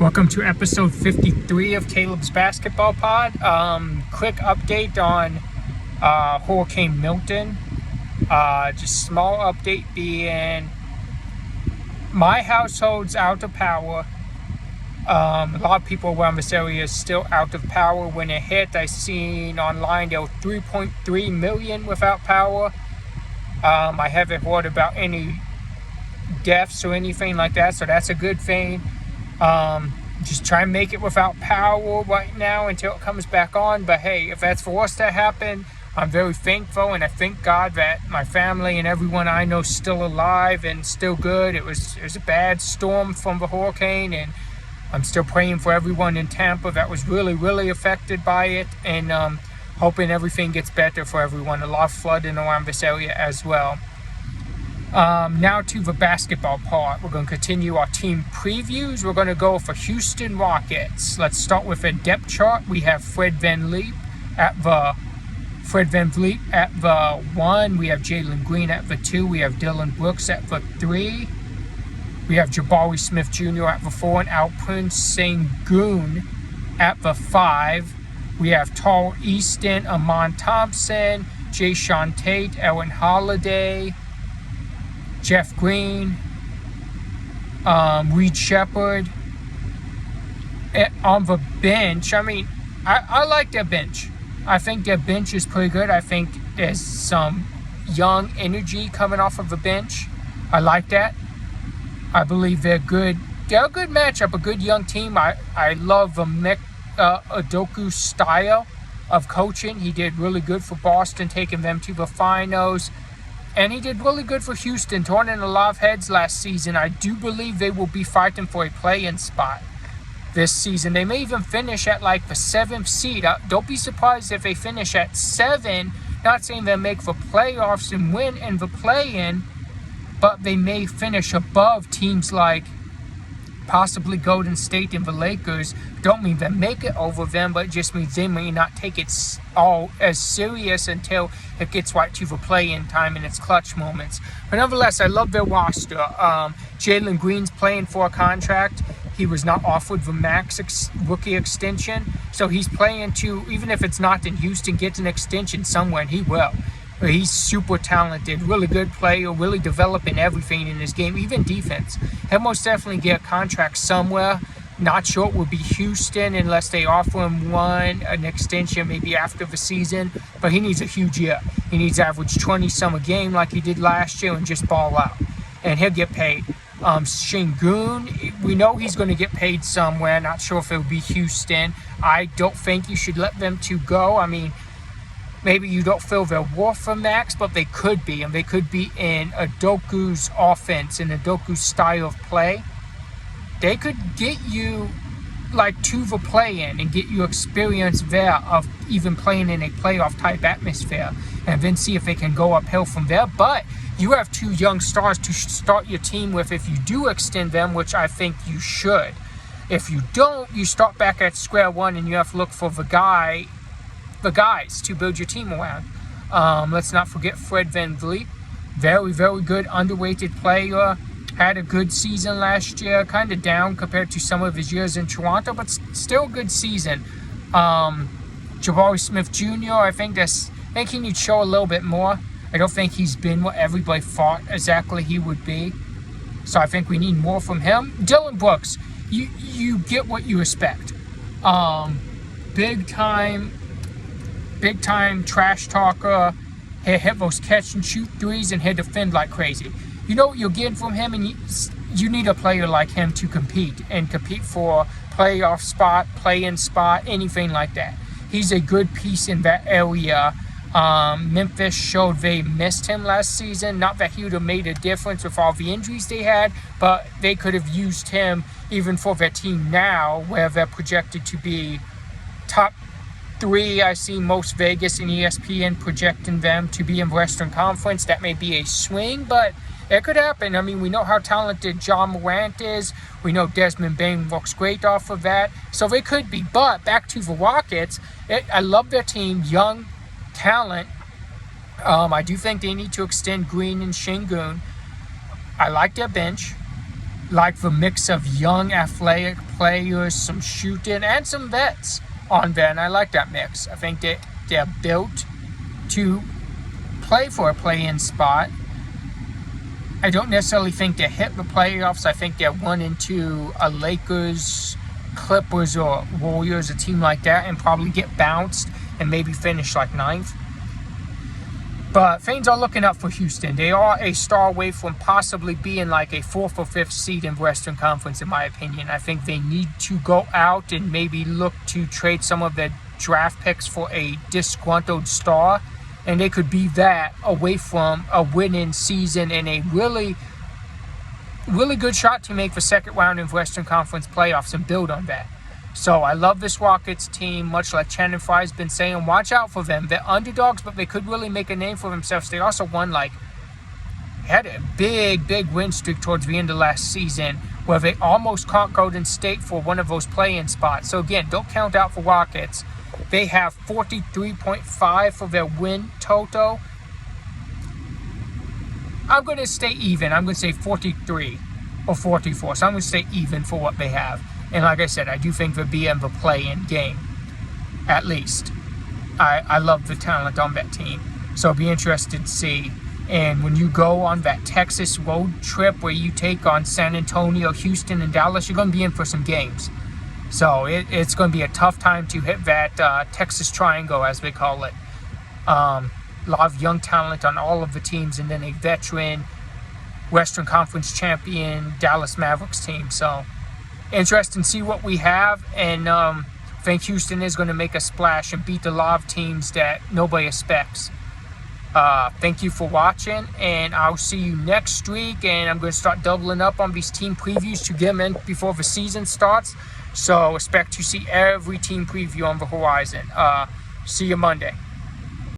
Welcome to episode 53 of Caleb's Basketball Pod. Quick update on Hurricane Milton. Just small update being my household's out of power. A lot of people around this area is still out of power. When it hit, I seen online there were 3.3 million without power. I haven't heard about any deaths or anything like that, so that's a good thing. Just try and make it without power right now until it comes back on. But hey, if that's for us to happen, I'm very thankful, and I thank God that my family and everyone I know is still alive and still good. It was a bad storm from the hurricane, and I'm still praying for everyone in Tampa that was really affected by it, and hoping everything gets better for everyone. A lot of flooding around this area as well. Now to the basketball part. We're going to continue our team previews. We're going to go for Houston Rockets. Let's start with a depth chart. We have Fred VanVleet at the 1. We have Jalen Green at the 2. We have Dillon Brooks at the 3. We have Jabari Smith Jr. at the 4 and Alperen Sengun at the 5. We have Tall Easton, Amon Thompson, Jae'Sean Tate, Aaron Holiday, Jeff Green, Reed Shepherd. On the bench, I like their bench. I think their bench is pretty good. I think there's some young energy coming off of the bench. I like that. I believe they're good. They're a good matchup, a good young team. I love the Udoka style of coaching. He did really good for Boston, taking them to the finals. And he did really good for Houston, turning a lot of heads last season. I do believe they will be fighting for a play-in spot this season. They may even finish at like the 7th seed. Don't be surprised if they finish at 7. Not saying they'll make the playoffs and win in the play-in, but they may finish above teams like possibly Golden State and the Lakers. Don't mean they make it over them, but it just means they may not take it all as serious until it gets right to the play-in time and its clutch moments. But nevertheless, I love their roster. Jalen Green's playing for a contract. He was not offered the max rookie extension, so he's playing to, even if it's not in Houston, get an extension somewhere, and he will. But he's super talented, really good player, really developing everything in his game, even defense. He'll most definitely get a contract somewhere. Not sure it will be Houston unless they offer him an extension maybe after the season. But he needs a huge year. He needs to average 20-some a game like he did last year and just ball out. And he'll get paid. Sengun, we know he's going to get paid somewhere. Not sure if it will be Houston. I don't think you should let them two go. Maybe you don't feel they're worth for max, but they could be. And they could be in Udoka's offense, in Udoka's style of play. They could get you to the play-in and get you experience there of even playing in a playoff type atmosphere, and then see if they can go uphill from there. But you have 2 young stars to start your team with if you do extend them, which I think you should. If you don't, you start back at square one and you have to look for the guys to build your team around. Let's not forget Fred VanVleet. Very good underrated player. Had a good season last year, kind of down compared to some of his years in Toronto, but still a good season. Jabari Smith Jr., I think he needs to show a little bit more. I don't think he's been what everybody thought exactly he would be. So I think we need more from him. Dillon Brooks, you get what you expect. Big time trash talker. He'll hit those catch and shoot threes, and he'll defend like crazy. You know what you're getting from him, and you need a player like him to compete for playoff spot, play-in spot, anything like that. He's a good piece in that area. Memphis showed they missed him last season. Not that he would have made a difference with all the injuries they had, but they could have used him even for their team now, where they're projected to be top 3. I see most Vegas and ESPN projecting them to be in Western Conference. That may be a swing, but it could happen. We know how talented Ja Morant is. We know Desmond Bane works great off of that. So they could be. But back to the Rockets, I love their team, young talent. I do think they need to extend Green and Sengun. I like their bench. like the mix of young athletic players, some shooting, and some vets on there, and I like that mix. I think they're built to play for a play-in spot. I don't necessarily think they hit the playoffs. I think they're 1-2 a Lakers, Clippers, or Warriors, a team like that, and probably get bounced and maybe finish like 9th. But things are looking up for Houston. They are a star away from possibly being like a 4th or 5th seed in Western Conference, in my opinion. I think they need to go out and maybe look to trade some of their draft picks for a disgruntled star. And they could be that away from a winning season and a really, really good shot to make the second round in Western Conference playoffs and build on that. So I love this Rockets team, much like Channing Frye's been saying. Watch out for them. They're underdogs, but they could really make a name for themselves. They also had a big win streak towards the end of last season where they almost caught Golden State for one of those play-in spots. So again, don't count out for Rockets. They have 43.5 for their win total. I'm going to stay even. I'm going to say 43 or 44. So I'm going to stay even for what they have. And like I said, I do think they'll be in the play-in game, at least. I love the talent on that team. So I'll be interested to see. And when you go on that Texas road trip where you take on San Antonio, Houston, and Dallas, you're going to be in for some games. So it's going to be a tough time to hit that Texas Triangle, as they call it. A lot of young talent on all of the teams, and then a veteran Western Conference champion Dallas Mavericks team. So interesting to see what we have, and I think Houston is going to make a splash and beat a lot of teams that nobody expects. Thank you for watching, and I'll see you next week, and I'm going to start doubling up on these team previews to get them in before the season starts. So expect to see every team preview on the horizon. See you Monday.